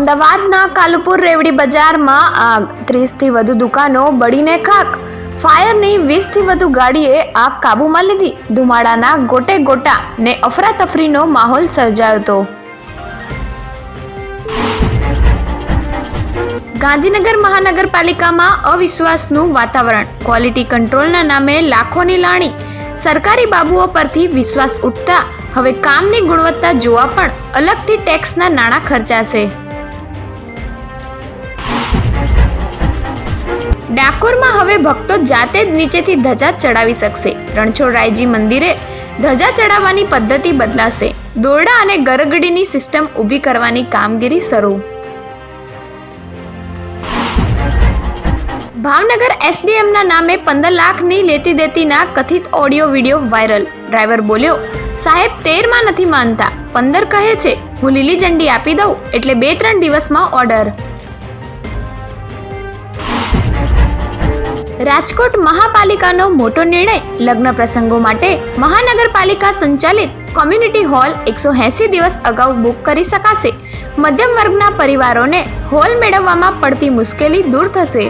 અમદાવાદના કાલુપુર રેવડી બજારમાં આગ, 30થી વધુ દુકાનો બળીને ખાક. ફાયરની 20થી વધુ ગાડીએ આગ કાબૂમાં લીધી. ધુમાડાના ગોટે ગોટા ને અફરાતફરીનો માહોલ સર્જાયો હતો. ગાંધીનગર મહાનગરપાલિકામાં અવિશ્વાસનું વાતાવરણ. ક્વોલિટી કંટ્રોલના નામે લાખોની લાણી. સરકારી બાબુઓ પરથી વિશ્વાસ ઉઠતા હવે કામની ગુણવત્તા જોવા પણ અલગથી ટેક્સના નાણાં ખર્ચાશે. ડાકોરમાં હવે ભક્તો જાતે જ નીચેથી ધજા ચડાવી શકશે. રણછોડરાયજી મંદિરે ધજા ચડાવવાની પદ્ધતિ બદલાશે. દોરડા અને ગરગડીની સિસ્ટમ ઊભી કરવાની કામગીરી શરૂ. ભાવનગર એસડીએમના નામે 15 લાખની લેતી દેતીના કથિત ઓડિયો વિડીયો વાયરલ. ડ્રાઈવર બોલ્યો, સાહેબ 13માં નથી માનતા, 15 કહે છે, હું લીલી ઝંડી આપી દઉં એટલે 2-3 દિવસમાં ઓર્ડર. રાજકોટ મહાપાલિકાનો મોટો નિર્ણય. લગ્ન પ્રસંગો માટે મહાનગરપાલિકા સંચાલિત કોમ્યુનિટી હોલ 180 દિવસ અગાઉ બુક કરી શકાશે. મધ્યમ વર્ગના પરિવારોને હોલ મેળવવામાં પડતી મુશ્કેલી દૂર થશે.